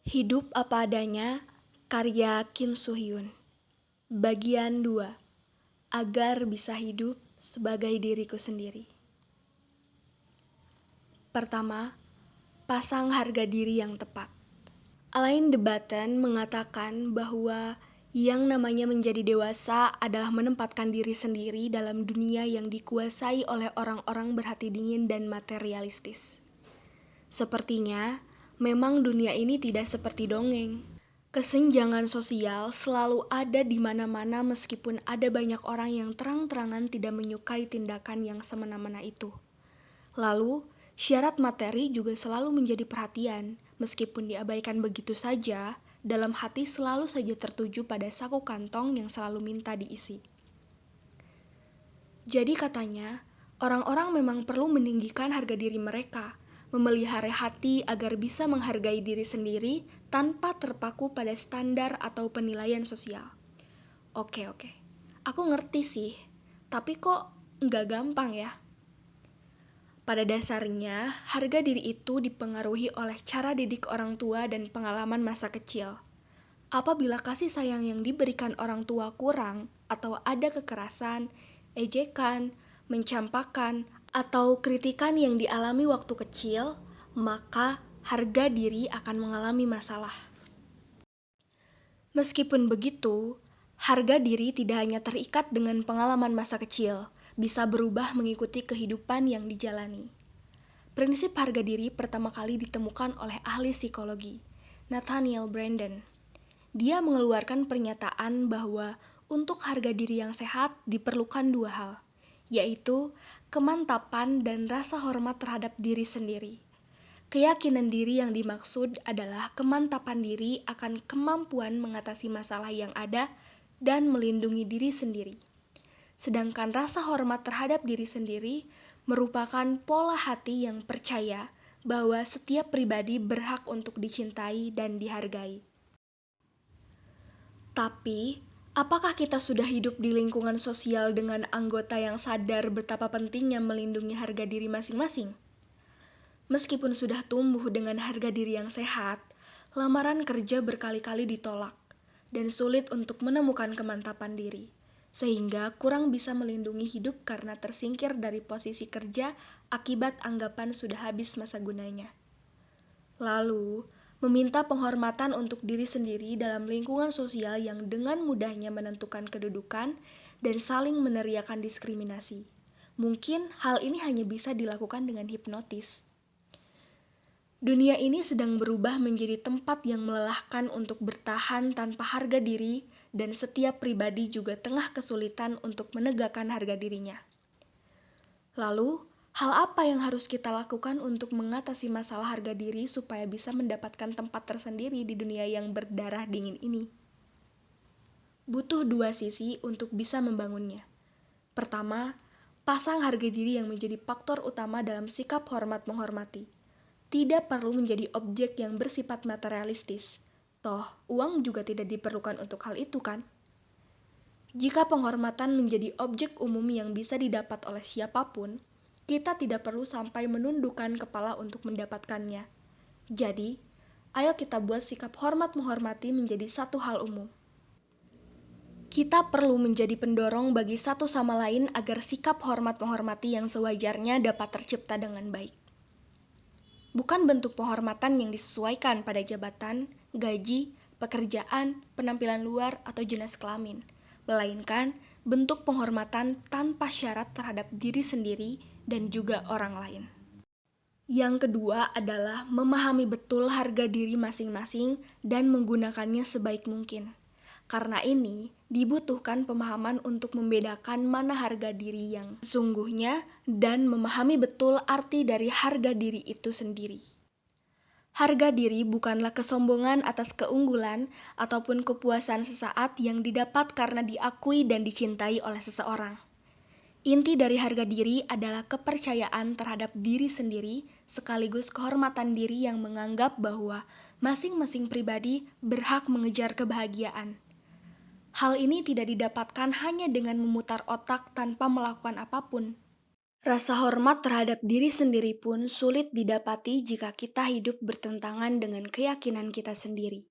Hidup Apa Adanya, karya Kim Soo Hyun. Bagian 2. Agar bisa hidup sebagai diriku sendiri. Pertama, pasang harga diri yang tepat. Alain de Botton mengatakan bahwa yang namanya menjadi dewasa adalah menempatkan diri sendiri dalam dunia yang dikuasai oleh orang-orang berhati dingin dan materialistis. Sepertinya, memang dunia ini tidak seperti dongeng. Kesenjangan sosial selalu ada di mana-mana meskipun ada banyak orang yang terang-terangan tidak menyukai tindakan yang semena-mena itu. Lalu, syarat materi juga selalu menjadi perhatian, meskipun diabaikan begitu saja, dalam hati selalu saja tertuju pada saku kantong yang selalu minta diisi. Jadi katanya, orang-orang memang perlu meninggikan harga diri mereka, memelihara hati agar bisa menghargai diri sendiri tanpa terpaku pada standar atau penilaian sosial. Oke. Aku ngerti sih, tapi kok nggak gampang ya? Pada dasarnya, harga diri itu dipengaruhi oleh cara didik orang tua dan pengalaman masa kecil. Apabila kasih sayang yang diberikan orang tua kurang, atau ada kekerasan, ejekan, mencampakkan, atau kritikan yang dialami waktu kecil, maka harga diri akan mengalami masalah. Meskipun begitu, harga diri tidak hanya terikat dengan pengalaman masa kecil, bisa berubah mengikuti kehidupan yang dijalani. Prinsip harga diri pertama kali ditemukan oleh ahli psikologi, Nathaniel Branden. Dia mengeluarkan pernyataan bahwa untuk harga diri yang sehat diperlukan dua hal, yaitu kemantapan dan rasa hormat terhadap diri sendiri. Keyakinan diri yang dimaksud adalah kemantapan diri akan kemampuan mengatasi masalah yang ada dan melindungi diri sendiri. Sedangkan rasa hormat terhadap diri sendiri merupakan pola hati yang percaya bahwa setiap pribadi berhak untuk dicintai dan dihargai. Tapi, apakah kita sudah hidup di lingkungan sosial dengan anggota yang sadar betapa pentingnya melindungi harga diri masing-masing? Meskipun sudah tumbuh dengan harga diri yang sehat, lamaran kerja berkali-kali ditolak dan sulit untuk menemukan kemantapan diri, sehingga kurang bisa melindungi hidup karena tersingkir dari posisi kerja akibat anggapan sudah habis masa gunanya. Lalu, meminta penghormatan untuk diri sendiri dalam lingkungan sosial yang dengan mudahnya menentukan kedudukan dan saling meneriakan diskriminasi. Mungkin hal ini hanya bisa dilakukan dengan hipnotis. Dunia ini sedang berubah menjadi tempat yang melelahkan untuk bertahan tanpa harga diri, dan setiap pribadi juga tengah kesulitan untuk menegakkan harga dirinya. Lalu, hal apa yang harus kita lakukan untuk mengatasi masalah harga diri supaya bisa mendapatkan tempat tersendiri di dunia yang berdarah dingin ini? Butuh dua sisi untuk bisa membangunnya. Pertama, pasang harga diri yang menjadi faktor utama dalam sikap hormat menghormati. Tidak perlu menjadi objek yang bersifat materialistis. Toh, uang juga tidak diperlukan untuk hal itu kan? Jika penghormatan menjadi objek umum yang bisa didapat oleh siapapun, kita tidak perlu sampai menundukkan kepala untuk mendapatkannya. Jadi, ayo kita buat sikap hormat menghormati menjadi satu hal umum. Kita perlu menjadi pendorong bagi satu sama lain agar sikap hormat menghormati yang sewajarnya dapat tercipta dengan baik. Bukan bentuk penghormatan yang disesuaikan pada jabatan, gaji, pekerjaan, penampilan luar, atau jenis kelamin, melainkan bentuk penghormatan tanpa syarat terhadap diri sendiri dan juga orang lain. Yang kedua adalah memahami betul harga diri masing-masing dan menggunakannya sebaik mungkin. Karena ini, dibutuhkan pemahaman untuk membedakan mana harga diri yang sesungguhnya dan memahami betul arti dari harga diri itu sendiri. Harga diri bukanlah kesombongan atas keunggulan ataupun kepuasan sesaat yang didapat karena diakui dan dicintai oleh seseorang. Inti dari harga diri adalah kepercayaan terhadap diri sendiri sekaligus kehormatan diri yang menganggap bahwa masing-masing pribadi berhak mengejar kebahagiaan. Hal ini tidak didapatkan hanya dengan memutar otak tanpa melakukan apapun. Rasa hormat terhadap diri sendiri pun sulit didapati jika kita hidup bertentangan dengan keyakinan kita sendiri.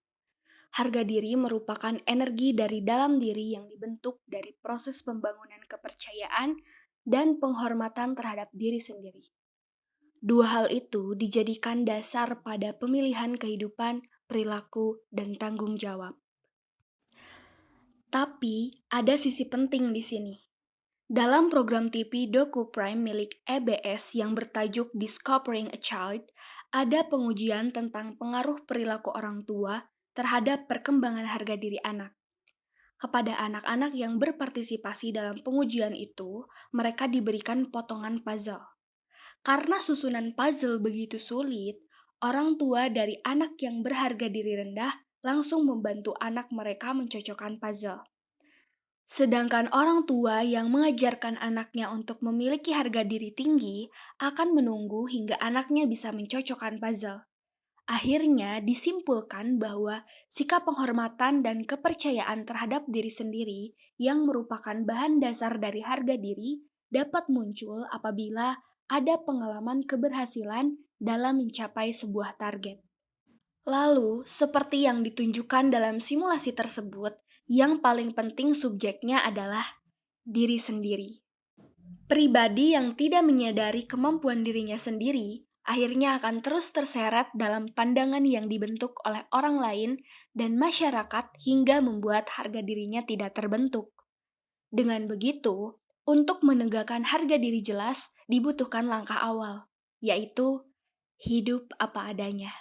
Harga diri merupakan energi dari dalam diri yang dibentuk dari proses pembangunan kepercayaan dan penghormatan terhadap diri sendiri. Dua hal itu dijadikan dasar pada pemilihan kehidupan, perilaku, dan tanggung jawab. Tapi ada sisi penting di sini. Dalam program TV DokuPrime milik EBS yang bertajuk Discovering a Child, ada pengujian tentang pengaruh perilaku orang tua terhadap perkembangan harga diri anak. Kepada anak-anak yang berpartisipasi dalam pengujian itu, mereka diberikan potongan puzzle. Karena susunan puzzle begitu sulit, orang tua dari anak yang berharga diri rendah langsung membantu anak mereka mencocokkan puzzle. Sedangkan orang tua yang mengajarkan anaknya untuk memiliki harga diri tinggi akan menunggu hingga anaknya bisa mencocokkan puzzle. Akhirnya disimpulkan bahwa sikap penghormatan dan kepercayaan terhadap diri sendiri yang merupakan bahan dasar dari harga diri dapat muncul apabila ada pengalaman keberhasilan dalam mencapai sebuah target. Lalu, seperti yang ditunjukkan dalam simulasi tersebut, yang paling penting subjeknya adalah diri sendiri. Pribadi yang tidak menyadari kemampuan dirinya sendiri akhirnya akan terus terseret dalam pandangan yang dibentuk oleh orang lain dan masyarakat hingga membuat harga dirinya tidak terbentuk. Dengan begitu, untuk menegakkan harga diri jelas dibutuhkan langkah awal, yaitu hidup apa adanya.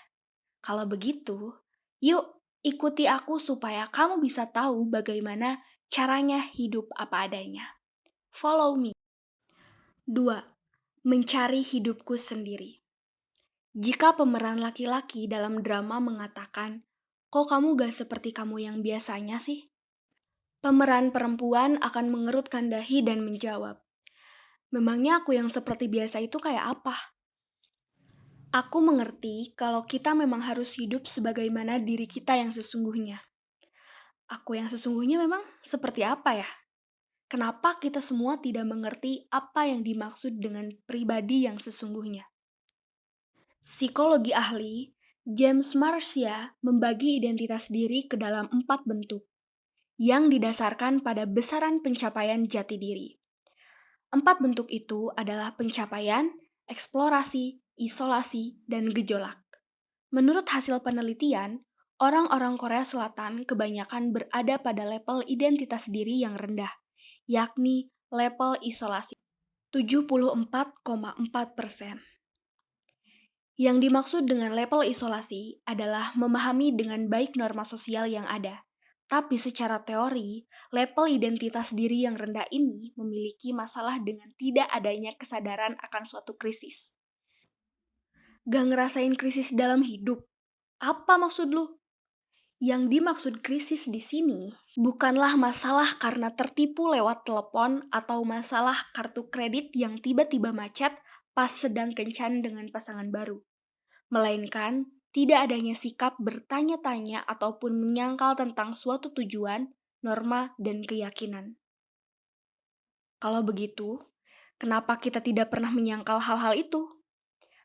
Kalau begitu, yuk ikuti aku supaya kamu bisa tahu bagaimana caranya hidup apa adanya. Follow me. 2. Mencari hidupku sendiri. Jika pemeran laki-laki dalam drama mengatakan, "Kok kamu gak seperti kamu yang biasanya sih?" Pemeran perempuan akan mengerutkan dahi dan menjawab, "Memangnya aku yang seperti biasa itu kayak apa?" Aku mengerti kalau kita memang harus hidup sebagaimana diri kita yang sesungguhnya. Aku yang sesungguhnya memang seperti apa ya? Kenapa kita semua tidak mengerti apa yang dimaksud dengan pribadi yang sesungguhnya? Psikologi ahli James Marcia membagi identitas diri ke dalam 4 bentuk yang didasarkan pada besaran pencapaian jati diri. 4 bentuk itu adalah pencapaian, eksplorasi, isolasi, dan gejolak. Menurut hasil penelitian, orang-orang Korea Selatan kebanyakan berada pada level identitas diri yang rendah, yakni level isolasi 74,4%. Yang dimaksud dengan level isolasi adalah memahami dengan baik norma sosial yang ada. Tapi secara teori, level identitas diri yang rendah ini memiliki masalah dengan tidak adanya kesadaran akan suatu krisis. Gak ngerasain krisis dalam hidup? Apa maksud lu? Yang dimaksud krisis di sini bukanlah masalah karena tertipu lewat telepon atau masalah kartu kredit yang tiba-tiba macet pas sedang kencan dengan pasangan baru. Melainkan tidak adanya sikap bertanya-tanya ataupun menyangkal tentang suatu tujuan, norma, dan keyakinan. Kalau begitu, kenapa kita tidak pernah menyangkal hal-hal itu?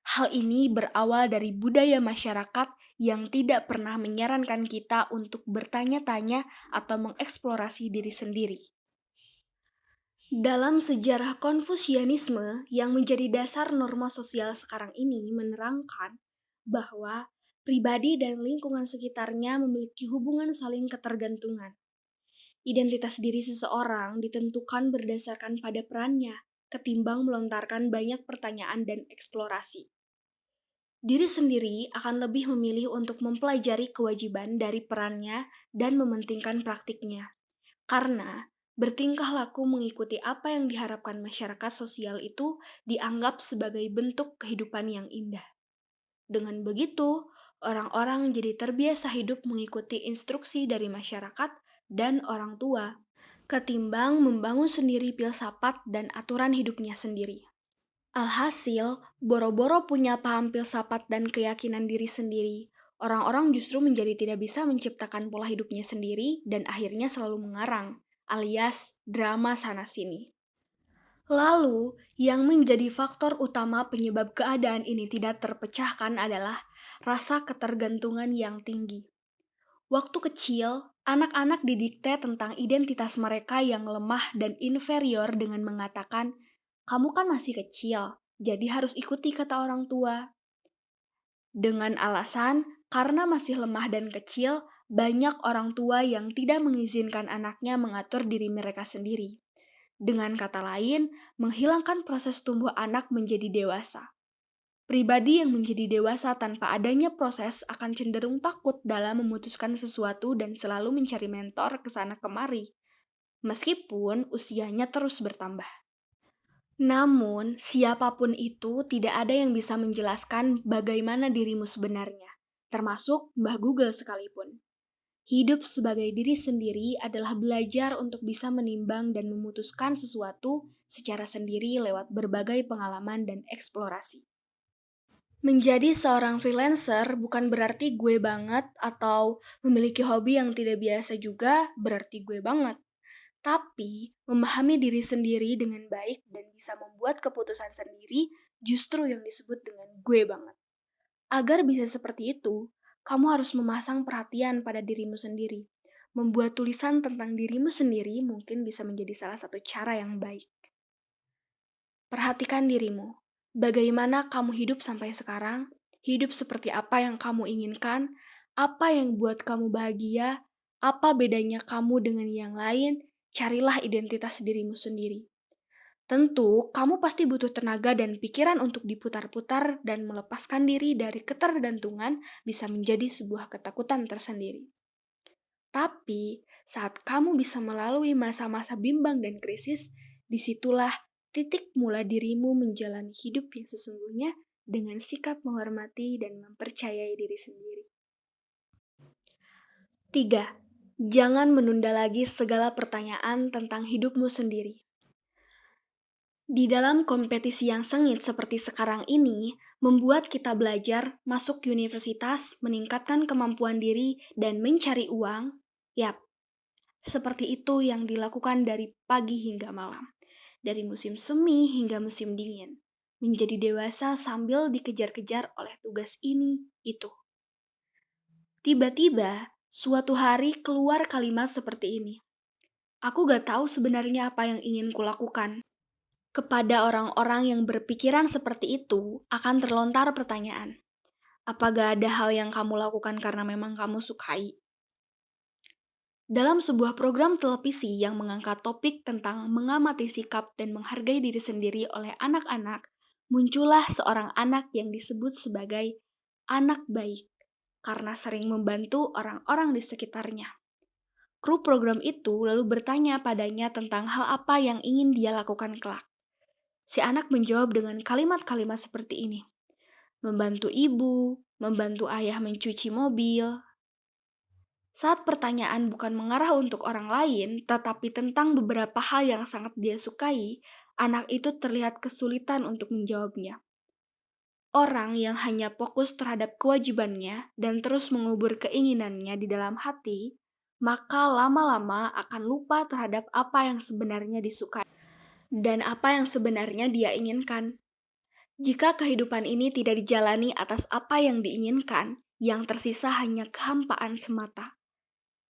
Hal ini berawal dari budaya masyarakat yang tidak pernah menyarankan kita untuk bertanya-tanya atau mengeksplorasi diri sendiri. Dalam sejarah Konfusianisme yang menjadi dasar norma sosial sekarang ini menerangkan bahwa pribadi dan lingkungan sekitarnya memiliki hubungan saling ketergantungan. Identitas diri seseorang ditentukan berdasarkan pada perannya, ketimbang melontarkan banyak pertanyaan dan eksplorasi. Diri sendiri akan lebih memilih untuk mempelajari kewajiban dari perannya dan mementingkan praktiknya. Karena bertingkah laku mengikuti apa yang diharapkan masyarakat sosial itu dianggap sebagai bentuk kehidupan yang indah. Dengan begitu, orang-orang jadi terbiasa hidup mengikuti instruksi dari masyarakat dan orang tua, ketimbang membangun sendiri filsafat dan aturan hidupnya sendiri. Alhasil, boro-boro punya paham filsafat dan keyakinan diri sendiri, orang-orang justru menjadi tidak bisa menciptakan pola hidupnya sendiri dan akhirnya selalu mengarang, alias drama sana-sini. Lalu, yang menjadi faktor utama penyebab keadaan ini tidak terpecahkan adalah rasa ketergantungan yang tinggi. Waktu kecil, anak-anak didikte tentang identitas mereka yang lemah dan inferior dengan mengatakan, "Kamu kan masih kecil, jadi harus ikuti kata orang tua." Dengan alasan, karena masih lemah dan kecil, banyak orang tua yang tidak mengizinkan anaknya mengatur diri mereka sendiri. Dengan kata lain, menghilangkan proses tumbuh anak menjadi dewasa. Pribadi yang menjadi dewasa tanpa adanya proses akan cenderung takut dalam memutuskan sesuatu dan selalu mencari mentor ke sana kemari, meskipun usianya terus bertambah. Namun, siapapun itu tidak ada yang bisa menjelaskan bagaimana dirimu sebenarnya, termasuk Mbah Google sekalipun. Hidup sebagai diri sendiri adalah belajar untuk bisa menimbang dan memutuskan sesuatu secara sendiri lewat berbagai pengalaman dan eksplorasi. Menjadi seorang freelancer bukan berarti gue banget atau memiliki hobi yang tidak biasa juga berarti gue banget. Tapi, memahami diri sendiri dengan baik dan bisa membuat keputusan sendiri justru yang disebut dengan gue banget. Agar bisa seperti itu, kamu harus memasang perhatian pada dirimu sendiri. Membuat tulisan tentang dirimu sendiri mungkin bisa menjadi salah satu cara yang baik. Perhatikan dirimu. Bagaimana kamu hidup sampai sekarang? Hidup seperti apa yang kamu inginkan? Apa yang buat kamu bahagia? Apa bedanya kamu dengan yang lain? Carilah identitas dirimu sendiri. Tentu, kamu pasti butuh tenaga dan pikiran untuk diputar-putar dan melepaskan diri dari ketergantungan bisa menjadi sebuah ketakutan tersendiri. Tapi, saat kamu bisa melalui masa-masa bimbang dan krisis, disitulah titik mula dirimu menjalani hidup yang sesungguhnya dengan sikap menghormati dan mempercayai diri sendiri. 3. Jangan menunda lagi segala pertanyaan tentang hidupmu sendiri. Di dalam kompetisi yang sengit seperti sekarang ini, membuat kita belajar, masuk universitas, meningkatkan kemampuan diri, dan mencari uang, yap, seperti itu yang dilakukan dari pagi hingga malam, dari musim semi hingga musim dingin, menjadi dewasa sambil dikejar-kejar oleh tugas ini, itu. Tiba-tiba, suatu hari keluar kalimat seperti ini, "Aku gak tahu sebenarnya apa yang ingin kulakukan." Kepada orang-orang yang berpikiran seperti itu, akan terlontar pertanyaan, apa gak ada hal yang kamu lakukan karena memang kamu sukai? Dalam sebuah program televisi yang mengangkat topik tentang mengamati sikap dan menghargai diri sendiri oleh anak-anak, muncullah seorang anak yang disebut sebagai anak baik, karena sering membantu orang-orang di sekitarnya. Kru program itu lalu bertanya padanya tentang hal apa yang ingin dia lakukan kelak. Si anak menjawab dengan kalimat-kalimat seperti ini. Membantu ibu, membantu ayah mencuci mobil. Saat pertanyaan bukan mengarah untuk orang lain, tetapi tentang beberapa hal yang sangat dia sukai, anak itu terlihat kesulitan untuk menjawabnya. Orang yang hanya fokus terhadap kewajibannya dan terus mengubur keinginannya di dalam hati, maka lama-lama akan lupa terhadap apa yang sebenarnya disukai dan apa yang sebenarnya dia inginkan. Jika kehidupan ini tidak dijalani atas apa yang diinginkan, yang tersisa hanya kehampaan semata.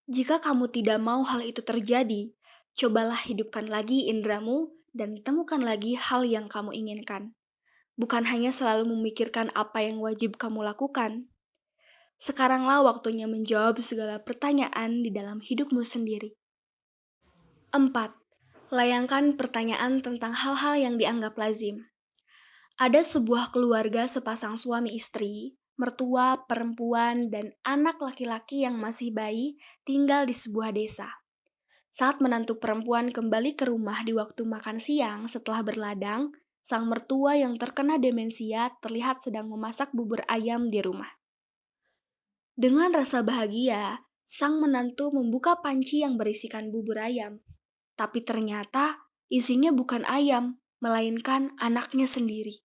Jika kamu tidak mau hal itu terjadi, cobalah hidupkan lagi indramu dan temukan lagi hal yang kamu inginkan. Bukan hanya selalu memikirkan apa yang wajib kamu lakukan. Sekaranglah waktunya menjawab segala pertanyaan di dalam hidupmu sendiri. 4. Layangkan pertanyaan tentang hal-hal yang dianggap lazim. Ada sebuah keluarga sepasang suami istri, mertua, perempuan, dan anak laki-laki yang masih bayi tinggal di sebuah desa. Saat menantu perempuan kembali ke rumah di waktu makan siang setelah berladang, sang mertua yang terkena demensia terlihat sedang memasak bubur ayam di rumah. Dengan rasa bahagia, sang menantu membuka panci yang berisikan bubur ayam. Tapi ternyata isinya bukan ayam, melainkan anaknya sendiri.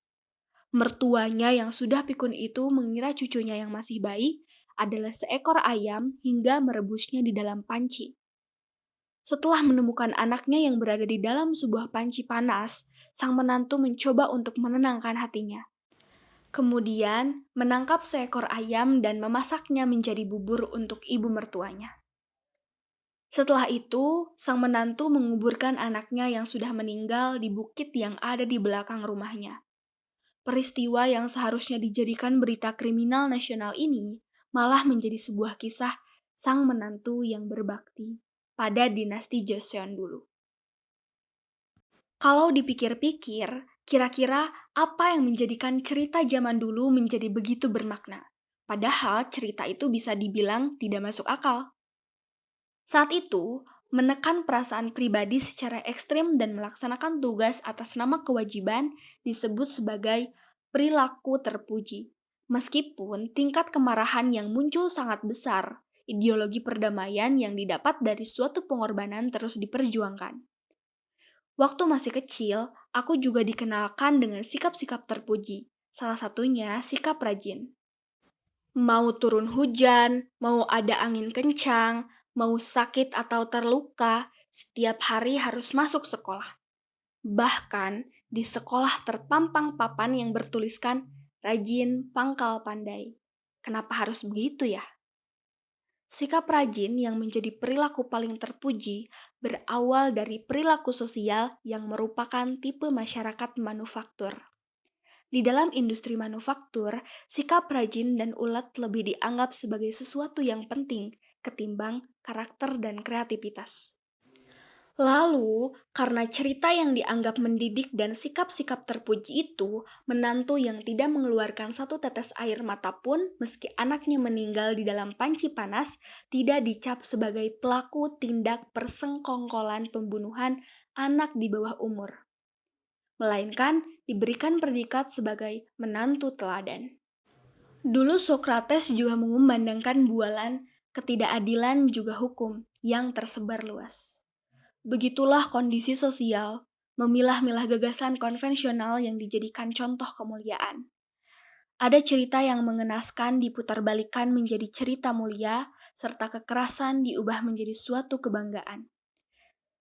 Mertuanya yang sudah pikun itu mengira cucunya yang masih bayi adalah seekor ayam hingga merebusnya di dalam panci. Setelah menemukan anaknya yang berada di dalam sebuah panci panas, sang menantu mencoba untuk menenangkan hatinya. Kemudian, menangkap seekor ayam dan memasaknya menjadi bubur untuk ibu mertuanya. Setelah itu, sang menantu menguburkan anaknya yang sudah meninggal di bukit yang ada di belakang rumahnya. Peristiwa yang seharusnya dijadikan berita kriminal nasional ini malah menjadi sebuah kisah sang menantu yang berbakti pada dinasti Joseon dulu. Kalau dipikir-pikir, kira-kira apa yang menjadikan cerita zaman dulu menjadi begitu bermakna? Padahal cerita itu bisa dibilang tidak masuk akal. Saat itu, menekan perasaan pribadi secara ekstrim dan melaksanakan tugas atas nama kewajiban disebut sebagai perilaku terpuji. Meskipun tingkat kemarahan yang muncul sangat besar, ideologi perdamaian yang didapat dari suatu pengorbanan terus diperjuangkan. Waktu masih kecil, aku juga dikenalkan dengan sikap-sikap terpuji, salah satunya sikap rajin. Mau turun hujan, mau ada angin kencang, mau sakit atau terluka, setiap hari harus masuk sekolah. Bahkan di sekolah terpampang papan yang bertuliskan rajin pangkal pandai. Kenapa harus begitu ya? Sikap rajin yang menjadi perilaku paling terpuji berawal dari perilaku sosial yang merupakan tipe masyarakat manufaktur. Di dalam industri manufaktur, sikap rajin dan ulet lebih dianggap sebagai sesuatu yang penting ketimbang karakter dan kreativitas. Lalu, karena cerita yang dianggap mendidik dan sikap-sikap terpuji itu, menantu yang tidak mengeluarkan satu tetes air mata pun meski anaknya meninggal di dalam panci panas, tidak dicap sebagai pelaku tindak persengkongkolan pembunuhan anak di bawah umur, melainkan diberikan predikat sebagai menantu teladan. Dulu Sokrates juga mengumandangkan bualan, ketidakadilan juga hukum yang tersebar luas. Begitulah kondisi sosial, memilah-milah gagasan konvensional yang dijadikan contoh kemuliaan. Ada cerita yang mengenaskan diputarbalikkan menjadi cerita mulia, serta kekerasan diubah menjadi suatu kebanggaan.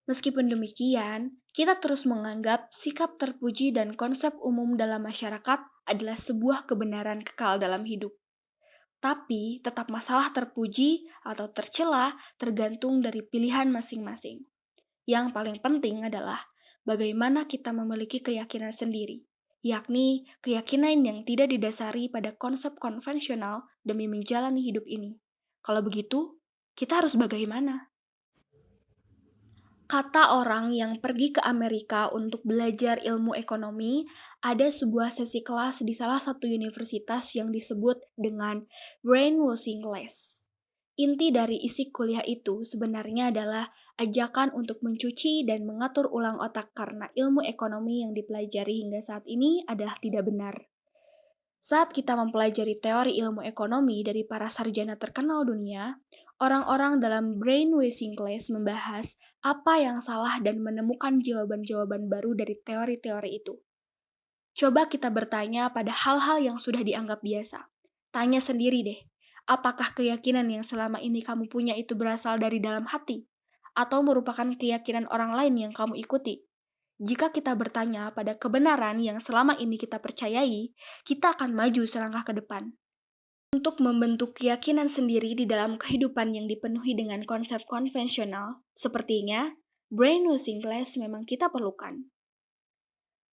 Meskipun demikian, kita terus menganggap sikap terpuji dan konsep umum dalam masyarakat adalah sebuah kebenaran kekal dalam hidup. Tapi, tetap masalah terpuji atau tercela tergantung dari pilihan masing-masing. Yang paling penting adalah bagaimana kita memiliki keyakinan sendiri, yakni keyakinan yang tidak didasari pada konsep konvensional demi menjalani hidup ini. Kalau begitu, kita harus bagaimana? Kata orang yang pergi ke Amerika untuk belajar ilmu ekonomi, ada sebuah sesi kelas di salah satu universitas yang disebut dengan brainwashing class. Inti dari isi kuliah itu sebenarnya adalah ajakan untuk mencuci dan mengatur ulang otak karena ilmu ekonomi yang dipelajari hingga saat ini adalah tidak benar. Saat kita mempelajari teori ilmu ekonomi dari para sarjana terkenal dunia, orang-orang dalam brainwashing class membahas apa yang salah dan menemukan jawaban-jawaban baru dari teori-teori itu. Coba kita bertanya pada hal-hal yang sudah dianggap biasa. Tanya sendiri deh, apakah keyakinan yang selama ini kamu punya itu berasal dari dalam hati? Atau merupakan keyakinan orang lain yang kamu ikuti? Jika kita bertanya pada kebenaran yang selama ini kita percayai, kita akan maju selangkah ke depan. Untuk membentuk keyakinan sendiri di dalam kehidupan yang dipenuhi dengan konsep konvensional, sepertinya brainwashing class memang kita perlukan.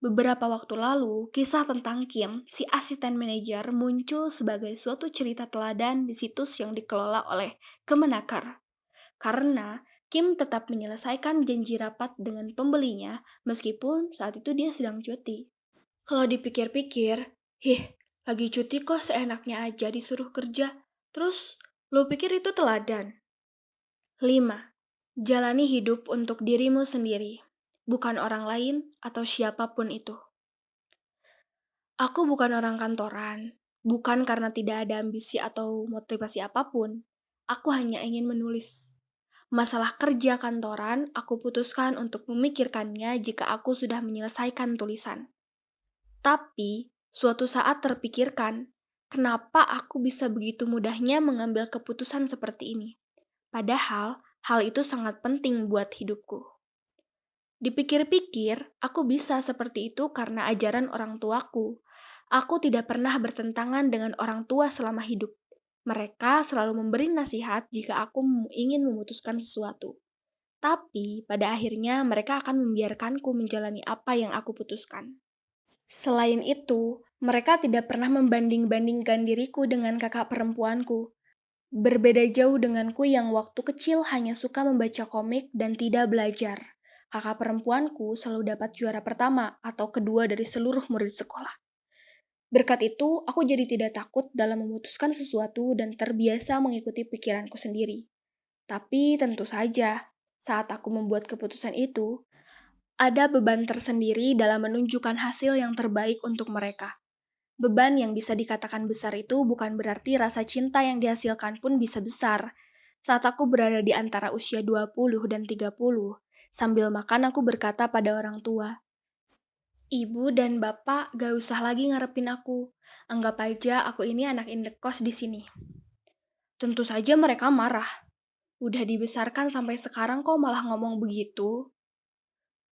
Beberapa waktu lalu, kisah tentang Kim, si asisten manajer, muncul sebagai suatu cerita teladan di situs yang dikelola oleh Kemenaker. Karena Kim tetap menyelesaikan janji rapat dengan pembelinya meskipun saat itu dia sedang cuti. Kalau dipikir-pikir, lagi cuti kok seenaknya aja disuruh kerja. Terus, lo pikir itu teladan? 5. Jalani hidup untuk dirimu sendiri, bukan orang lain atau siapapun itu. Aku bukan orang kantoran, bukan karena tidak ada ambisi atau motivasi apapun. Aku hanya ingin menulis. Masalah kerja kantoran, aku putuskan untuk memikirkannya jika aku sudah menyelesaikan tulisan. Tapi, suatu saat terpikirkan, kenapa aku bisa begitu mudahnya mengambil keputusan seperti ini? Padahal, Hal itu sangat penting buat hidupku. Dipikir-pikir, aku bisa seperti itu karena ajaran orang tuaku. Aku tidak pernah bertentangan dengan orang tua selama hidup. Mereka selalu memberi nasihat jika aku ingin memutuskan sesuatu. Tapi, pada akhirnya mereka akan membiarkanku menjalani apa yang aku putuskan. Selain itu, mereka tidak pernah membanding-bandingkan diriku dengan kakak perempuanku. Berbeda jauh denganku yang waktu kecil hanya suka membaca komik dan tidak belajar. Kakak perempuanku selalu dapat juara pertama atau kedua dari seluruh murid sekolah. Berkat itu, aku jadi tidak takut dalam memutuskan sesuatu dan terbiasa mengikuti pikiranku sendiri. Tapi tentu saja, saat aku membuat keputusan itu, ada beban tersendiri dalam menunjukkan hasil yang terbaik untuk mereka. Beban yang bisa dikatakan besar itu bukan berarti rasa cinta yang dihasilkan pun bisa besar. Saat aku berada di antara usia 20 dan 30, sambil makan aku berkata pada orang tua, "Ibu dan bapak gak usah lagi ngarepin aku. Anggap aja aku ini anak indekos di sini." Tentu saja mereka marah. Udah dibesarkan sampai sekarang kok malah ngomong begitu?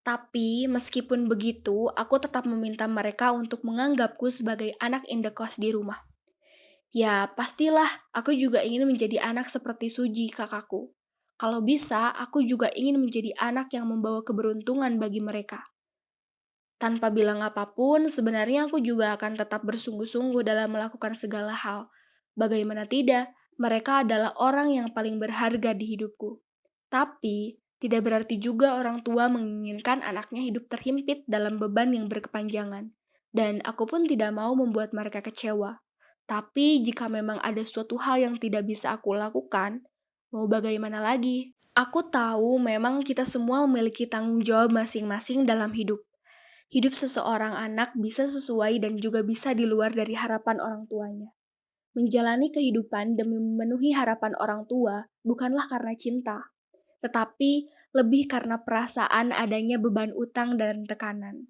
Tapi meskipun begitu, aku tetap meminta mereka untuk menganggapku sebagai anak indekos di rumah. Ya, pastilah aku juga ingin menjadi anak seperti Suji, kakakku. Kalau bisa, aku juga ingin menjadi anak yang membawa keberuntungan bagi mereka. Tanpa bilang apapun, sebenarnya aku juga akan tetap bersungguh-sungguh dalam melakukan segala hal. Bagaimana tidak, mereka adalah orang yang paling berharga di hidupku. Tapi, tidak berarti juga orang tua menginginkan anaknya hidup terhimpit dalam beban yang berkepanjangan. Dan aku pun tidak mau membuat mereka kecewa. Tapi, jika memang ada suatu hal yang tidak bisa aku lakukan, mau bagaimana lagi? Aku tahu memang kita semua memiliki tanggung jawab masing-masing dalam hidup. Hidup seseorang anak bisa sesuai dan juga bisa di luar dari harapan orang tuanya. Menjalani kehidupan demi memenuhi harapan orang tua bukanlah karena cinta, tetapi lebih karena perasaan adanya beban utang dan tekanan.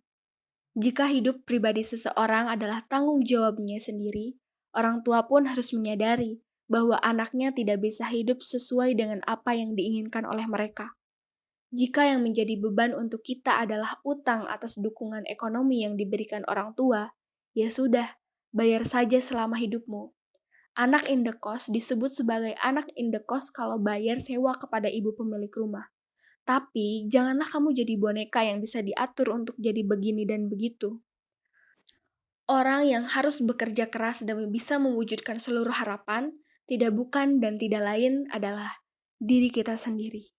Jika hidup pribadi seseorang adalah tanggung jawabnya sendiri, orang tua pun harus menyadari bahwa anaknya tidak bisa hidup sesuai dengan apa yang diinginkan oleh mereka. Jika yang menjadi beban untuk kita adalah utang atas dukungan ekonomi yang diberikan orang tua, ya sudah, bayar saja selama hidupmu. Anak indekos disebut sebagai anak indekos kalau bayar sewa kepada ibu pemilik rumah. Tapi, janganlah kamu jadi boneka yang bisa diatur untuk jadi begini dan begitu. Orang yang harus bekerja keras demi bisa mewujudkan seluruh harapan, tidak bukan dan tidak lain adalah diri kita sendiri.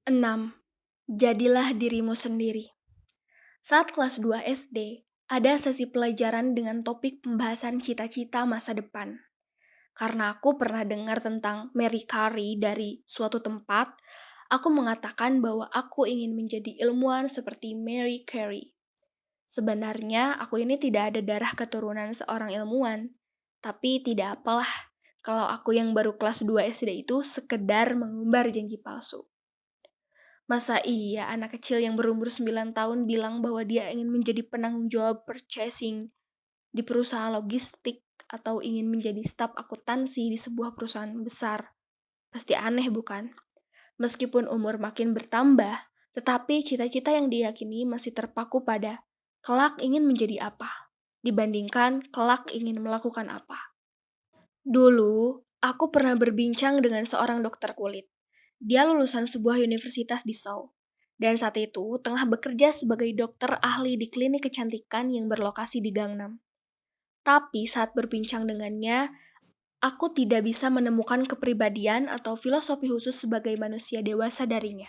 6. Jadilah dirimu sendiri. Saat kelas 2 SD, ada sesi pelajaran dengan topik pembahasan cita-cita masa depan. Karena aku pernah dengar tentang Mary Carey dari suatu tempat, aku mengatakan bahwa aku ingin menjadi ilmuwan seperti Mary Carey. Sebenarnya aku ini tidak ada darah keturunan seorang ilmuwan, tapi tidak apalah kalau aku yang baru kelas 2 SD itu sekedar mengumbar janji palsu. Masa iya anak kecil yang berumur 9 tahun bilang bahwa dia ingin menjadi penanggung jawab purchasing di perusahaan logistik atau ingin menjadi staf akuntansi di sebuah perusahaan besar? Pasti aneh bukan? Meskipun umur makin bertambah, tetapi cita-cita yang diyakini masih terpaku pada kelak ingin menjadi apa, dibandingkan kelak ingin melakukan apa. Dulu, aku pernah berbincang dengan seorang dokter kulit. Dia lulusan sebuah universitas di Seoul, dan saat itu tengah bekerja sebagai dokter ahli di klinik kecantikan yang berlokasi di Gangnam. Tapi saat berbincang dengannya, aku tidak bisa menemukan kepribadian atau filosofi khusus sebagai manusia dewasa darinya.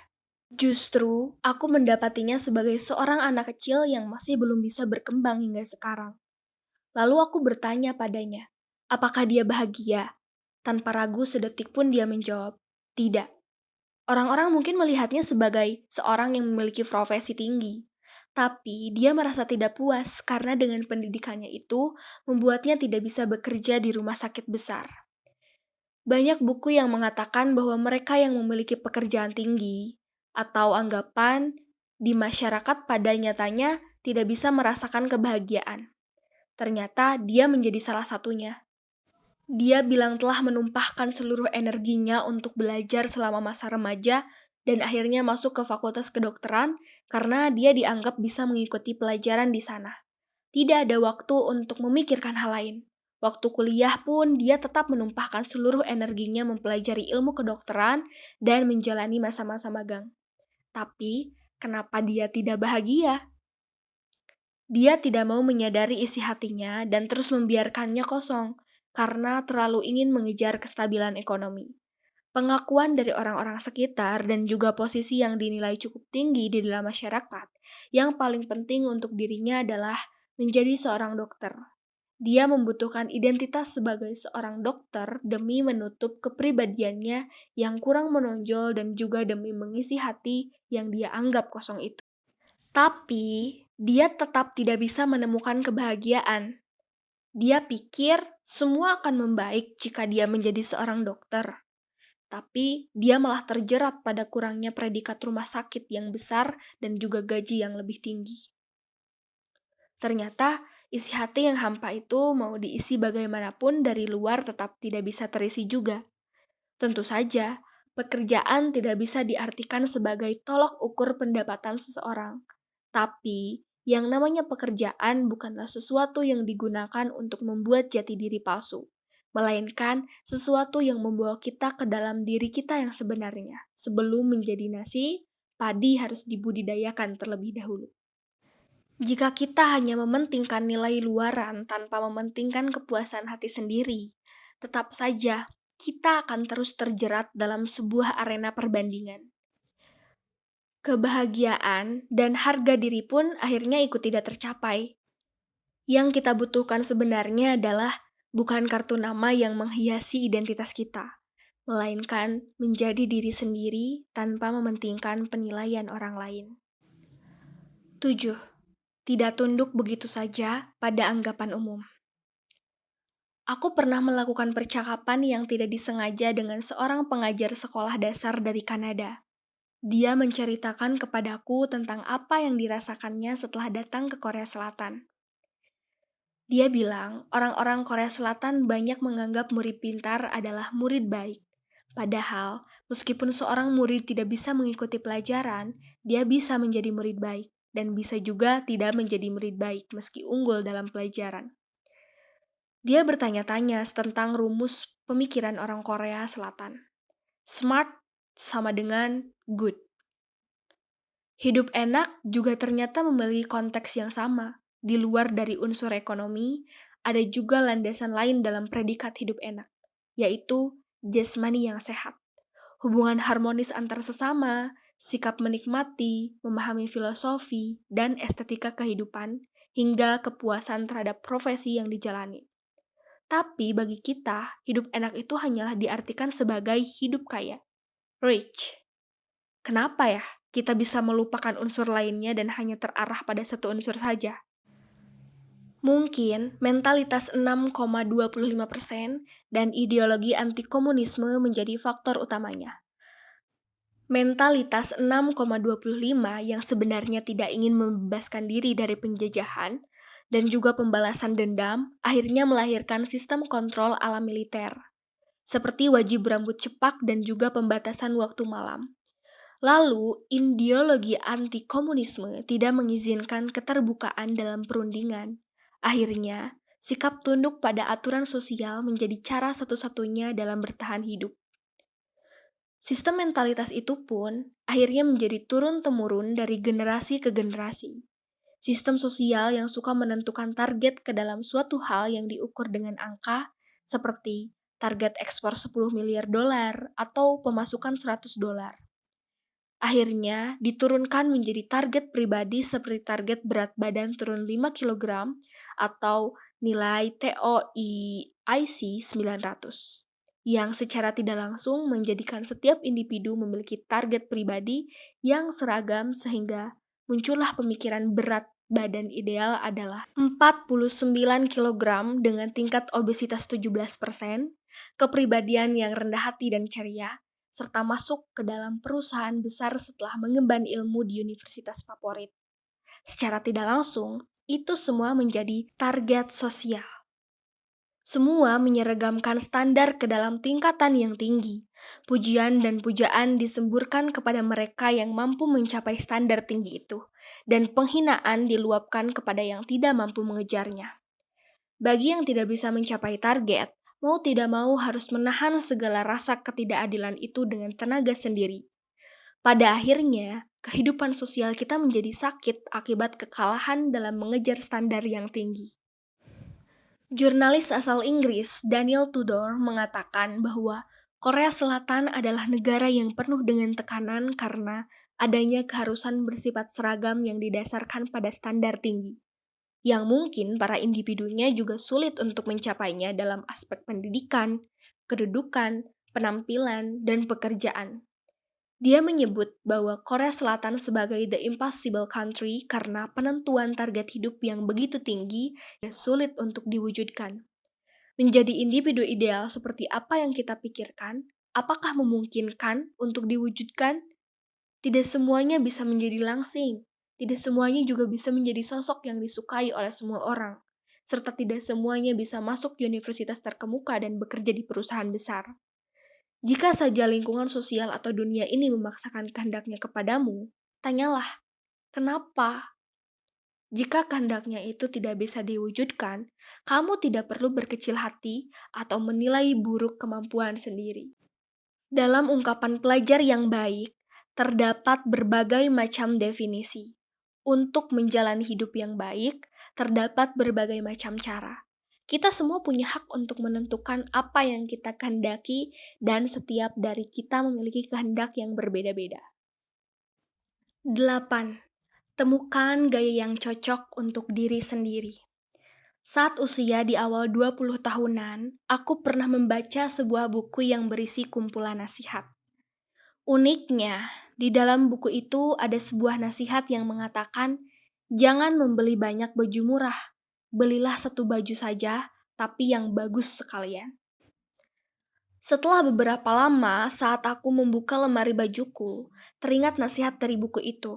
Justru, aku mendapatinya sebagai seorang anak kecil yang masih belum bisa berkembang hingga sekarang. Lalu aku bertanya padanya, apakah dia bahagia? Tanpa ragu sedetik pun dia menjawab, tidak. Orang-orang mungkin melihatnya sebagai seorang yang memiliki profesi tinggi, tapi dia merasa tidak puas karena dengan pendidikannya itu membuatnya tidak bisa bekerja di rumah sakit besar. Banyak buku yang mengatakan bahwa mereka yang memiliki pekerjaan tinggi atau anggapan di masyarakat pada nyatanya tidak bisa merasakan kebahagiaan. Ternyata dia menjadi salah satunya. Dia bilang telah menumpahkan seluruh energinya untuk belajar selama masa remaja dan akhirnya masuk ke Fakultas Kedokteran karena dia dianggap bisa mengikuti pelajaran di sana. Tidak ada waktu untuk memikirkan hal lain. Waktu kuliah pun dia tetap menumpahkan seluruh energinya mempelajari ilmu kedokteran dan menjalani masa-masa magang. Tapi, kenapa dia tidak bahagia? Dia tidak mau menyadari isi hatinya dan terus membiarkannya kosong karena terlalu ingin mengejar kestabilan ekonomi. Pengakuan dari orang-orang sekitar dan juga posisi yang dinilai cukup tinggi di dalam masyarakat, yang paling penting untuk dirinya adalah menjadi seorang dokter. Dia membutuhkan identitas sebagai seorang dokter demi menutup kepribadiannya yang kurang menonjol dan juga demi mengisi hati yang dia anggap kosong itu. Tapi, dia tetap tidak bisa menemukan kebahagiaan. Dia pikir semua akan membaik jika dia menjadi seorang dokter. Tapi, dia malah terjerat pada kurangnya predikat rumah sakit yang besar dan juga gaji yang lebih tinggi. Ternyata, isi hati yang hampa itu mau diisi bagaimanapun dari luar tetap tidak bisa terisi juga. Tentu saja, pekerjaan tidak bisa diartikan sebagai tolok ukur pendapatan seseorang. Tapi, yang namanya pekerjaan bukanlah sesuatu yang digunakan untuk membuat jati diri palsu, melainkan sesuatu yang membawa kita ke dalam diri kita yang sebenarnya. Sebelum menjadi nasi, padi harus dibudidayakan terlebih dahulu. Jika kita hanya mementingkan nilai luaran tanpa mementingkan kepuasan hati sendiri, tetap saja kita akan terus terjerat dalam sebuah arena perbandingan. Kebahagiaan dan harga diri pun akhirnya ikut tidak tercapai. Yang kita butuhkan sebenarnya adalah bukan kartu nama yang menghiasi identitas kita, melainkan menjadi diri sendiri tanpa mementingkan penilaian orang lain. 7. Tidak tunduk begitu saja pada anggapan umum. Aku pernah melakukan percakapan yang tidak disengaja dengan seorang pengajar sekolah dasar dari Kanada. Dia menceritakan kepadaku tentang apa yang dirasakannya setelah datang ke Korea Selatan. Dia bilang orang-orang Korea Selatan banyak menganggap murid pintar adalah murid baik. Padahal, meskipun seorang murid tidak bisa mengikuti pelajaran, dia bisa menjadi murid baik dan bisa juga tidak menjadi murid baik meski unggul dalam pelajaran. Dia bertanya-tanya tentang rumus pemikiran orang Korea Selatan. Smart sama dengan good. Hidup enak juga ternyata memiliki konteks yang sama. Di luar dari unsur ekonomi, ada juga landasan lain dalam predikat hidup enak, yaitu jasmani yang sehat. Hubungan harmonis antar sesama, sikap menikmati, memahami filosofi, dan estetika kehidupan, hingga kepuasan terhadap profesi yang dijalani. Tapi bagi kita, hidup enak itu hanyalah diartikan sebagai hidup kaya, rich. Kenapa ya kita bisa melupakan unsur lainnya dan hanya terarah pada satu unsur saja? Mungkin mentalitas 6,25% dan ideologi anti-komunisme menjadi faktor utamanya. Mentalitas 6,25 yang sebenarnya tidak ingin membebaskan diri dari penjajahan dan juga pembalasan dendam akhirnya melahirkan sistem kontrol ala militer, seperti wajib rambut cepak dan juga pembatasan waktu malam. Lalu, ideologi anti-komunisme tidak mengizinkan keterbukaan dalam perundingan. Akhirnya, sikap tunduk pada aturan sosial menjadi cara satu-satunya dalam bertahan hidup. Sistem mentalitas itu pun akhirnya menjadi turun-temurun dari generasi ke generasi. Sistem sosial yang suka menentukan target ke dalam suatu hal yang diukur dengan angka, seperti target ekspor 10 miliar dolar atau pemasukan 100 dolar. Akhirnya diturunkan menjadi target pribadi seperti target berat badan turun 5 kg atau nilai TOEIC 900, yang secara tidak langsung menjadikan setiap individu memiliki target pribadi yang seragam sehingga muncullah pemikiran berat badan ideal adalah 49 kg dengan tingkat obesitas 17%, kepribadian yang rendah hati dan ceria, serta masuk ke dalam perusahaan besar setelah mengemban ilmu di universitas favorit. Secara tidak langsung, itu semua menjadi target sosial. Semua menyeragamkan standar ke dalam tingkatan yang tinggi. Pujian dan pujaan disemburkan kepada mereka yang mampu mencapai standar tinggi itu, dan penghinaan diluapkan kepada yang tidak mampu mengejarnya. Bagi yang tidak bisa mencapai target, mau tidak mau harus menahan segala rasa ketidakadilan itu dengan tenaga sendiri. Pada akhirnya, kehidupan sosial kita menjadi sakit akibat kekalahan dalam mengejar standar yang tinggi. Jurnalis asal Inggris Daniel Tudor mengatakan bahwa Korea Selatan adalah negara yang penuh dengan tekanan karena adanya keharusan bersifat seragam yang didasarkan pada standar tinggi, yang mungkin para individunya juga sulit untuk mencapainya dalam aspek pendidikan, kedudukan, penampilan, dan pekerjaan. Dia menyebut bahwa Korea Selatan sebagai the impossible country karena penentuan target hidup yang begitu tinggi dan sulit untuk diwujudkan. Menjadi individu ideal seperti apa yang kita pikirkan, apakah memungkinkan untuk diwujudkan? Tidak semuanya bisa menjadi langsing. Tidak semuanya juga bisa menjadi sosok yang disukai oleh semua orang. Serta tidak semuanya bisa masuk universitas terkemuka dan bekerja di perusahaan besar. Jika saja lingkungan sosial atau dunia ini memaksakan kehendaknya kepadamu, tanyalah, kenapa? Jika kehendaknya itu tidak bisa diwujudkan, kamu tidak perlu berkecil hati atau menilai buruk kemampuan sendiri. Dalam ungkapan pelajar yang baik, terdapat berbagai macam definisi. Untuk menjalani hidup yang baik, terdapat berbagai macam cara. Kita semua punya hak untuk menentukan apa yang kita kehendaki dan setiap dari kita memiliki kehendak yang berbeda-beda. 8. Temukan gaya yang cocok untuk diri sendiri. Saat usia di awal 20 tahunan, aku pernah membaca sebuah buku yang berisi kumpulan nasihat. Uniknya, di dalam buku itu ada sebuah nasihat yang mengatakan, jangan membeli banyak baju murah. Belilah satu baju saja, tapi yang bagus sekalian. Setelah beberapa lama, saat aku membuka lemari bajuku, teringat nasihat dari buku itu.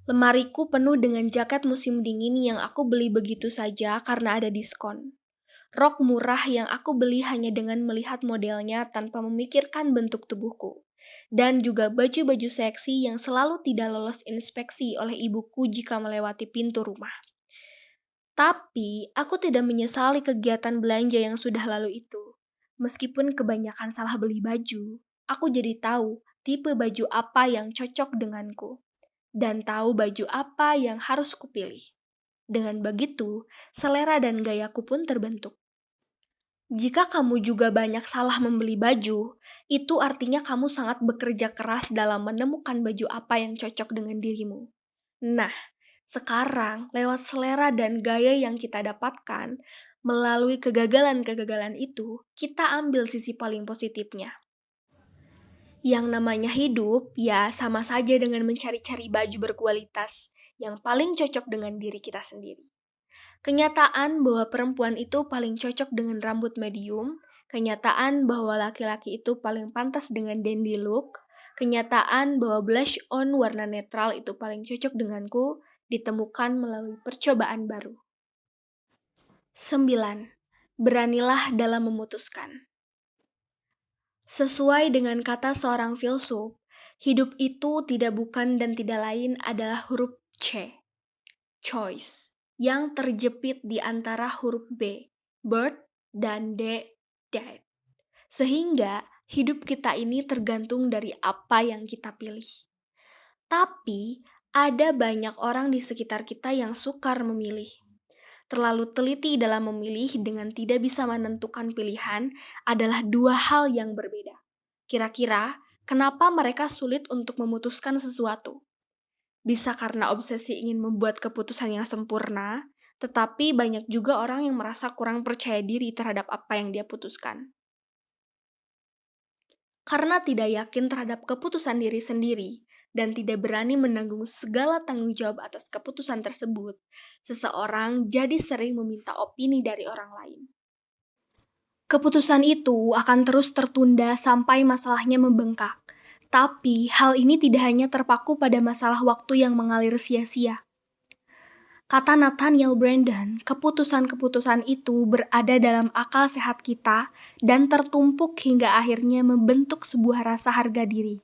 Lemariku penuh dengan jaket musim dingin yang aku beli begitu saja karena ada diskon. Rok murah yang aku beli hanya dengan melihat modelnya tanpa memikirkan bentuk tubuhku. Dan juga baju-baju seksi yang selalu tidak lolos inspeksi oleh ibuku jika melewati pintu rumah. Tapi, aku tidak menyesali kegiatan belanja yang sudah lalu itu. Meskipun kebanyakan salah beli baju, aku jadi tahu tipe baju apa yang cocok denganku. Dan tahu baju apa yang harus kupilih. Dengan begitu, selera dan gayaku pun terbentuk. Jika kamu juga banyak salah membeli baju, itu artinya kamu sangat bekerja keras dalam menemukan baju apa yang cocok dengan dirimu. Nah, sekarang lewat selera dan gaya yang kita dapatkan, melalui kegagalan-kegagalan itu, kita ambil sisi paling positifnya. Yang namanya hidup, ya sama saja dengan mencari-cari baju berkualitas yang paling cocok dengan diri kita sendiri. Kenyataan bahwa perempuan itu paling cocok dengan rambut medium, kenyataan bahwa laki-laki itu paling pantas dengan dandy look, kenyataan bahwa blush on warna netral itu paling cocok denganku, ditemukan melalui percobaan baru. 9. Beranilah dalam memutuskan. Sesuai dengan kata seorang filsuf, hidup itu tidak bukan dan tidak lain adalah huruf C, choice, yang terjepit di antara huruf B, birth, dan D, death. Sehingga hidup kita ini tergantung dari apa yang kita pilih. Tapi ada banyak orang di sekitar kita yang sukar memilih. Terlalu teliti dalam memilih dengan tidak bisa menentukan pilihan adalah dua hal yang berbeda. Kira-kira, kenapa mereka sulit untuk memutuskan sesuatu? Bisa karena obsesi ingin membuat keputusan yang sempurna, tetapi banyak juga orang yang merasa kurang percaya diri terhadap apa yang dia putuskan. Karena tidak yakin terhadap keputusan diri sendiri, dan tidak berani menanggung segala tanggung jawab atas keputusan tersebut, seseorang jadi sering meminta opini dari orang lain. Keputusan itu akan terus tertunda sampai masalahnya membengkak. Tapi hal ini tidak hanya terpaku pada masalah waktu yang mengalir sia-sia. Kata Nathaniel Branden, keputusan-keputusan itu berada dalam akal sehat kita dan tertumpuk hingga akhirnya membentuk sebuah rasa harga diri.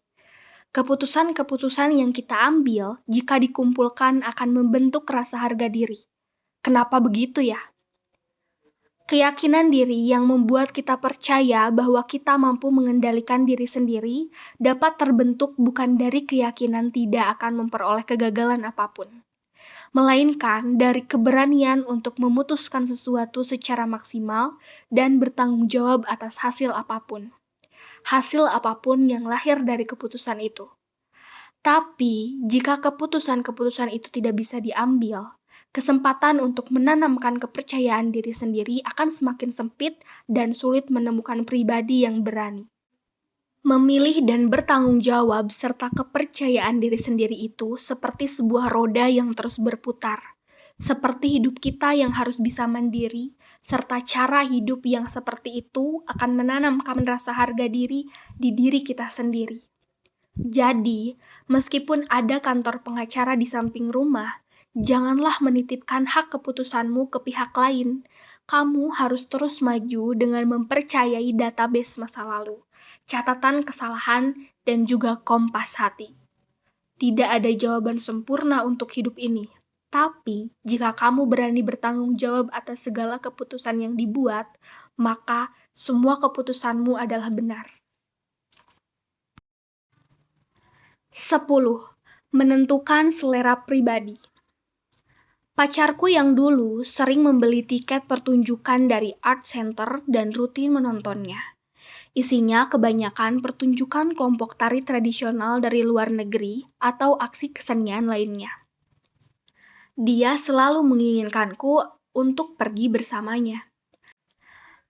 Keputusan-keputusan yang kita ambil jika dikumpulkan akan membentuk rasa harga diri. Kenapa begitu ya? Keyakinan diri yang membuat kita percaya bahwa kita mampu mengendalikan diri sendiri dapat terbentuk bukan dari keyakinan tidak akan memperoleh kegagalan apapun, melainkan dari keberanian untuk memutuskan sesuatu secara maksimal dan bertanggung jawab atas hasil apapun. Hasil apapun yang lahir dari keputusan itu. Tapi, jika keputusan-keputusan itu tidak bisa diambil, kesempatan untuk menanamkan kepercayaan diri sendiri akan semakin sempit dan sulit menemukan pribadi yang berani. Memilih dan bertanggung jawab serta kepercayaan diri sendiri itu seperti sebuah roda yang terus berputar. Seperti hidup kita yang harus bisa mandiri, serta cara hidup yang seperti itu akan menanamkan rasa harga diri di diri kita sendiri. Jadi, meskipun ada kantor pengacara di samping rumah, janganlah menitipkan hak keputusanmu ke pihak lain. Kamu harus terus maju dengan mempercayai database masa lalu, catatan kesalahan, dan juga kompas hati. Tidak ada jawaban sempurna untuk hidup ini, tapi jika kamu berani bertanggung jawab atas segala keputusan yang dibuat, maka semua keputusanmu adalah benar. 10. Menentukan selera pribadi. Pacarku yang dulu sering membeli tiket pertunjukan dari art center dan rutin menontonnya. Isinya kebanyakan pertunjukan kelompok tari tradisional dari luar negeri atau aksi kesenian lainnya. Dia selalu menginginkanku untuk pergi bersamanya.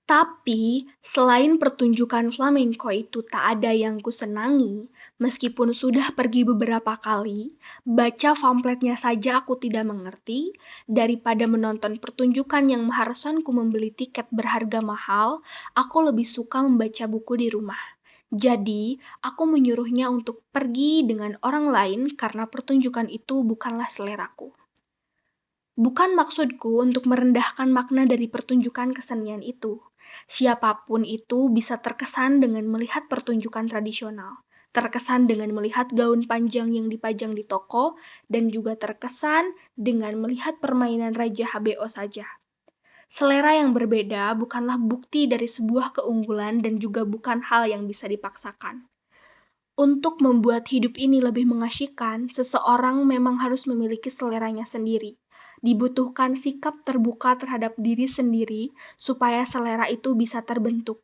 Tapi, selain pertunjukan flamenco itu tak ada yang kusenangi, meskipun sudah pergi beberapa kali, baca pamfletnya saja aku tidak mengerti, daripada menonton pertunjukan yang mengharuskanku membeli tiket berharga mahal, aku lebih suka membaca buku di rumah. Jadi, aku menyuruhnya untuk pergi dengan orang lain karena pertunjukan itu bukanlah seleraku. Bukan maksudku untuk merendahkan makna dari pertunjukan kesenian itu. Siapapun itu bisa terkesan dengan melihat pertunjukan tradisional, terkesan dengan melihat gaun panjang yang dipajang di toko, dan juga terkesan dengan melihat permainan Raja HBO saja. Selera yang berbeda bukanlah bukti dari sebuah keunggulan dan juga bukan hal yang bisa dipaksakan. Untuk membuat hidup ini lebih mengasyikkan, seseorang memang harus memiliki seleranya sendiri. Dibutuhkan sikap terbuka terhadap diri sendiri supaya selera itu bisa terbentuk.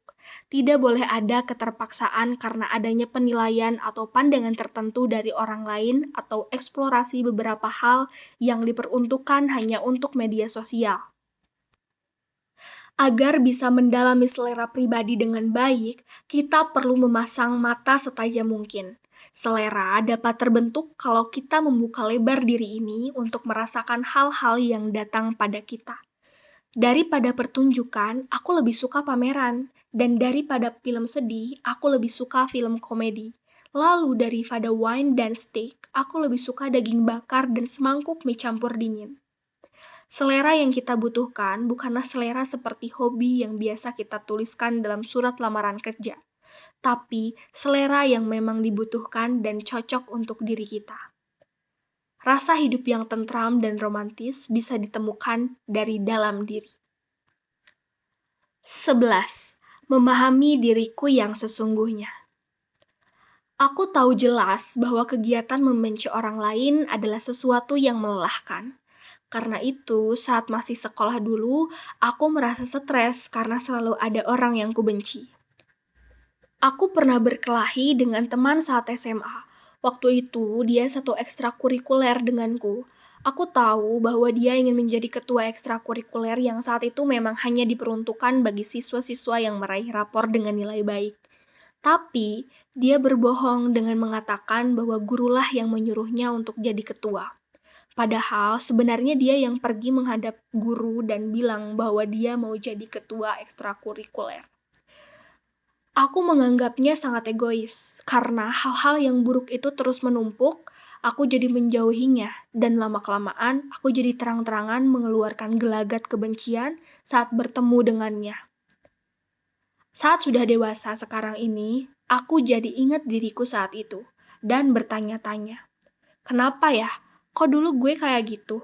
Tidak boleh ada keterpaksaan karena adanya penilaian atau pandangan tertentu dari orang lain atau eksplorasi beberapa hal yang diperuntukkan hanya untuk media sosial. Agar bisa mendalami selera pribadi dengan baik, kita perlu memasang mata setajam mungkin. Selera dapat terbentuk kalau kita membuka lebar diri ini untuk merasakan hal-hal yang datang pada kita. Daripada pertunjukan, aku lebih suka pameran. Dan daripada film sedih, aku lebih suka film komedi. Lalu daripada wine dan steak, aku lebih suka daging bakar dan semangkuk mie campur dingin. Selera yang kita butuhkan bukanlah selera seperti hobi yang biasa kita tuliskan dalam surat lamaran kerja, tapi selera yang memang dibutuhkan dan cocok untuk diri kita. Rasa hidup yang tentram dan romantis bisa ditemukan dari dalam diri. 11. Memahami diriku yang sesungguhnya. Aku tahu jelas bahwa kegiatan membenci orang lain adalah sesuatu yang melelahkan. Karena itu, saat masih sekolah dulu, aku merasa stres karena selalu ada orang yang kubenci. Aku pernah berkelahi dengan teman saat SMA. Waktu itu, dia satu ekstrakurikuler denganku. Aku tahu bahwa dia ingin menjadi ketua ekstrakurikuler yang saat itu memang hanya diperuntukkan bagi siswa-siswa yang meraih rapor dengan nilai baik. Tapi, dia berbohong dengan mengatakan bahwa gurulah yang menyuruhnya untuk jadi ketua. Padahal sebenarnya dia yang pergi menghadap guru dan bilang bahwa dia mau jadi ketua ekstrakurikuler. Aku menganggapnya sangat egois, karena hal-hal yang buruk itu terus menumpuk, aku jadi menjauhinya, dan lama-kelamaan aku jadi terang-terangan mengeluarkan gelagat kebencian saat bertemu dengannya. Saat sudah dewasa sekarang ini, aku jadi ingat diriku saat itu, dan bertanya-tanya, kenapa ya? Kok dulu gue kayak gitu?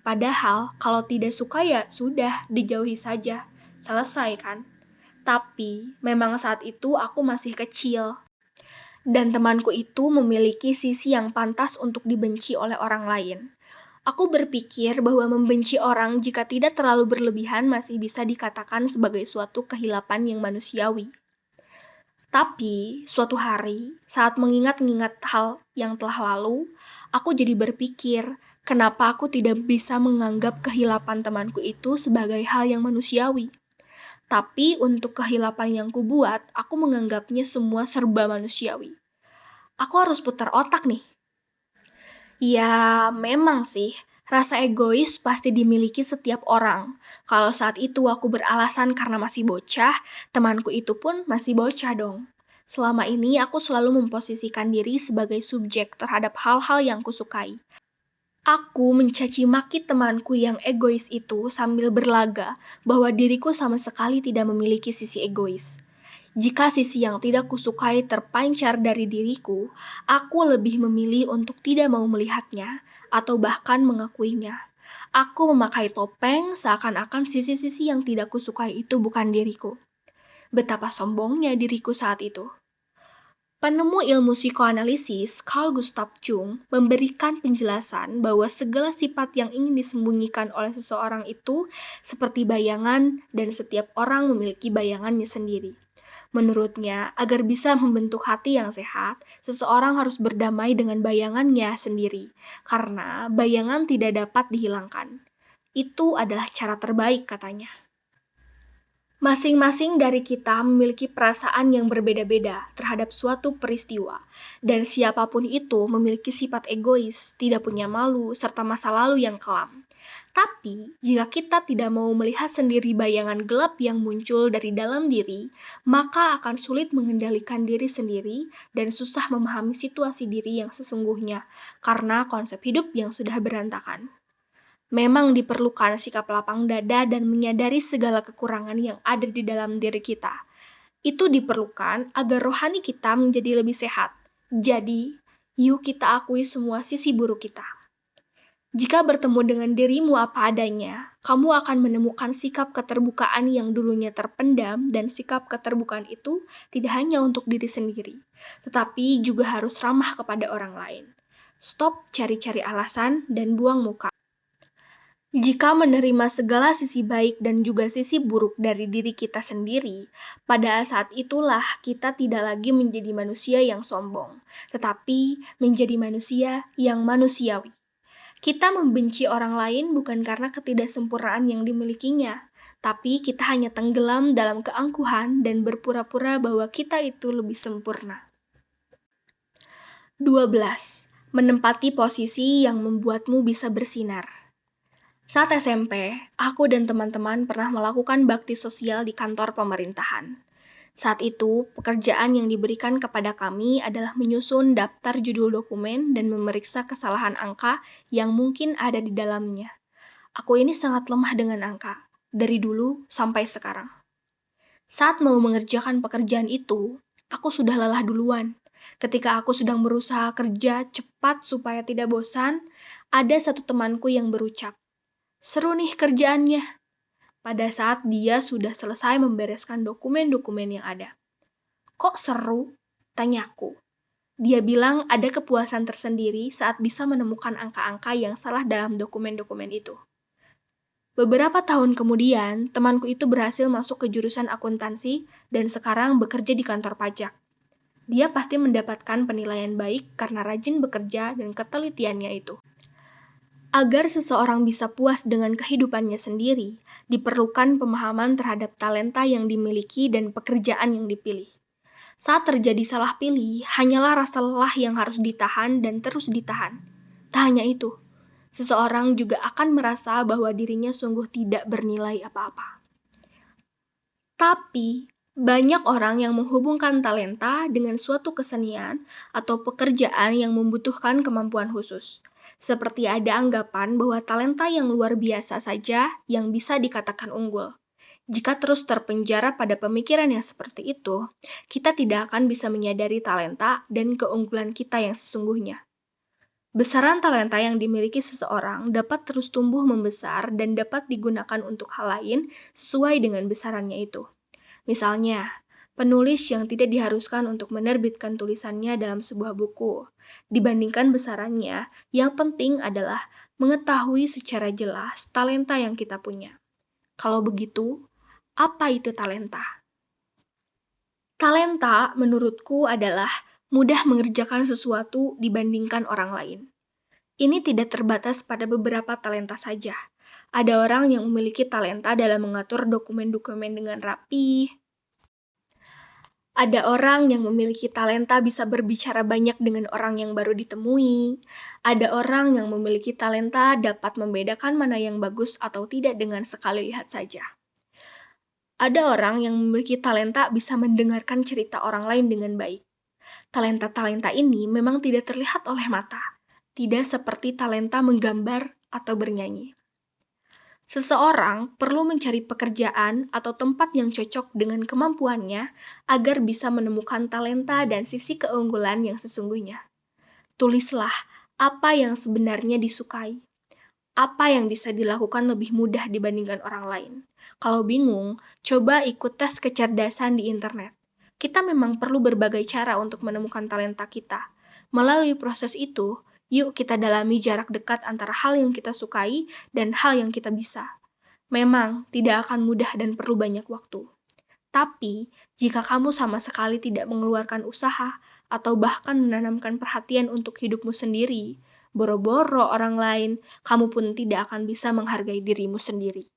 Padahal kalau tidak suka ya sudah, dijauhi saja. Selesai kan? Tapi memang saat itu aku masih kecil. Dan temanku itu memiliki sisi yang pantas untuk dibenci oleh orang lain. Aku berpikir bahwa membenci orang jika tidak terlalu berlebihan masih bisa dikatakan sebagai suatu kehilapan yang manusiawi. Tapi, suatu hari, saat mengingat-ingat hal yang telah lalu, aku jadi berpikir, kenapa aku tidak bisa menganggap kehilapan temanku itu sebagai hal yang manusiawi. Tapi untuk kehilapan yang kubuat, aku menganggapnya semua serba manusiawi. Aku harus putar otak nih. Ya, memang sih, rasa egois pasti dimiliki setiap orang. Kalau saat itu aku beralasan karena masih bocah, temanku itu pun masih bocah dong. Selama ini aku selalu memposisikan diri sebagai subjek terhadap hal-hal yang kusukai. Aku mencaci maki temanku yang egois itu sambil berlaga bahwa diriku sama sekali tidak memiliki sisi egois. Jika sisi yang tidak kusukai terpancar dari diriku, aku lebih memilih untuk tidak mau melihatnya atau bahkan mengakuinya. Aku memakai topeng seakan-akan sisi-sisi yang tidak kusukai itu bukan diriku. Betapa sombongnya diriku saat itu. Penemu ilmu psikoanalisis Carl Gustav Jung memberikan penjelasan bahwa segala sifat yang ingin disembunyikan oleh seseorang itu seperti bayangan dan setiap orang memiliki bayangannya sendiri. Menurutnya, agar bisa membentuk hati yang sehat, seseorang harus berdamai dengan bayangannya sendiri, karena bayangan tidak dapat dihilangkan. Itu adalah cara terbaik, katanya. Masing-masing dari kita memiliki perasaan yang berbeda-beda terhadap suatu peristiwa, dan siapapun itu memiliki sifat egois, tidak punya malu, serta masa lalu yang kelam. Tapi, jika kita tidak mau melihat sendiri bayangan gelap yang muncul dari dalam diri, maka akan sulit mengendalikan diri sendiri dan susah memahami situasi diri yang sesungguhnya, karena konsep hidup yang sudah berantakan. Memang diperlukan sikap lapang dada dan menyadari segala kekurangan yang ada di dalam diri kita. Itu diperlukan agar rohani kita menjadi lebih sehat. Jadi, yuk kita akui semua sisi buruk kita. Jika bertemu dengan dirimu apa adanya, kamu akan menemukan sikap keterbukaan yang dulunya terpendam, dan sikap keterbukaan itu tidak hanya untuk diri sendiri, tetapi juga harus ramah kepada orang lain. Stop cari-cari alasan dan buang muka. Jika menerima segala sisi baik dan juga sisi buruk dari diri kita sendiri, pada saat itulah kita tidak lagi menjadi manusia yang sombong, tetapi menjadi manusia yang manusiawi. Kita membenci orang lain bukan karena ketidaksempurnaan yang dimilikinya, tapi kita hanya tenggelam dalam keangkuhan dan berpura-pura bahwa kita itu lebih sempurna. 12. Menempati posisi yang membuatmu bisa bersinar. Saat SMP, aku dan teman-teman pernah melakukan bakti sosial di kantor pemerintahan. Saat itu, pekerjaan yang diberikan kepada kami adalah menyusun daftar judul dokumen dan memeriksa kesalahan angka yang mungkin ada di dalamnya. Aku ini sangat lemah dengan angka, dari dulu sampai sekarang. Saat mau mengerjakan pekerjaan itu, aku sudah lelah duluan. Ketika aku sedang berusaha kerja cepat supaya tidak bosan, ada satu temanku yang berucap, "Seru nih kerjaannya." Pada saat dia sudah selesai membereskan dokumen-dokumen yang ada. "Kok seru?" tanyaku. Dia bilang ada kepuasan tersendiri saat bisa menemukan angka-angka yang salah dalam dokumen-dokumen itu. Beberapa tahun kemudian, temanku itu berhasil masuk ke jurusan akuntansi dan sekarang bekerja di kantor pajak. Dia pasti mendapatkan penilaian baik karena rajin bekerja dan ketelitiannya itu. Agar seseorang bisa puas dengan kehidupannya sendiri, diperlukan pemahaman terhadap talenta yang dimiliki dan pekerjaan yang dipilih. Saat terjadi salah pilih, hanyalah rasa lelah yang harus ditahan dan terus ditahan. Tak hanya itu, seseorang juga akan merasa bahwa dirinya sungguh tidak bernilai apa-apa. Tapi, Banyak orang yang menghubungkan talenta dengan suatu kesenian atau pekerjaan yang membutuhkan kemampuan khusus. Seperti ada anggapan bahwa talenta yang luar biasa saja yang bisa dikatakan unggul. Jika terus terpenjara pada pemikiran yang seperti itu, kita tidak akan bisa menyadari talenta dan keunggulan kita yang sesungguhnya. Besaran talenta yang dimiliki seseorang dapat terus tumbuh membesar dan dapat digunakan untuk hal lain sesuai dengan besarannya itu. Misalnya, penulis yang tidak diharuskan untuk menerbitkan tulisannya dalam sebuah buku. Dibandingkan besarannya, yang penting adalah mengetahui secara jelas talenta yang kita punya. Kalau begitu, apa itu talenta? Talenta menurutku adalah mudah mengerjakan sesuatu dibandingkan orang lain. Ini tidak terbatas pada beberapa talenta saja. Ada orang yang memiliki talenta dalam mengatur dokumen-dokumen dengan rapi. Ada orang yang memiliki talenta bisa berbicara banyak dengan orang yang baru ditemui. Ada orang yang memiliki talenta dapat membedakan mana yang bagus atau tidak dengan sekali lihat saja. Ada orang yang memiliki talenta bisa mendengarkan cerita orang lain dengan baik. Talenta-talenta ini memang tidak terlihat oleh mata, tidak seperti talenta menggambar atau bernyanyi. Seseorang perlu mencari pekerjaan atau tempat yang cocok dengan kemampuannya agar bisa menemukan talenta dan sisi keunggulan yang sesungguhnya. Tulislah apa yang sebenarnya disukai, apa yang bisa dilakukan lebih mudah dibandingkan orang lain. Kalau bingung, coba ikut tes kecerdasan di internet. Kita memang perlu berbagai cara untuk menemukan talenta kita. Melalui proses itu, yuk kita dalami jarak dekat antara hal yang kita sukai dan hal yang kita bisa. Memang tidak akan mudah dan perlu banyak waktu. Tapi, jika kamu sama sekali tidak mengeluarkan usaha atau bahkan menanamkan perhatian untuk hidupmu sendiri, boro-boro orang lain, kamu pun tidak akan bisa menghargai dirimu sendiri.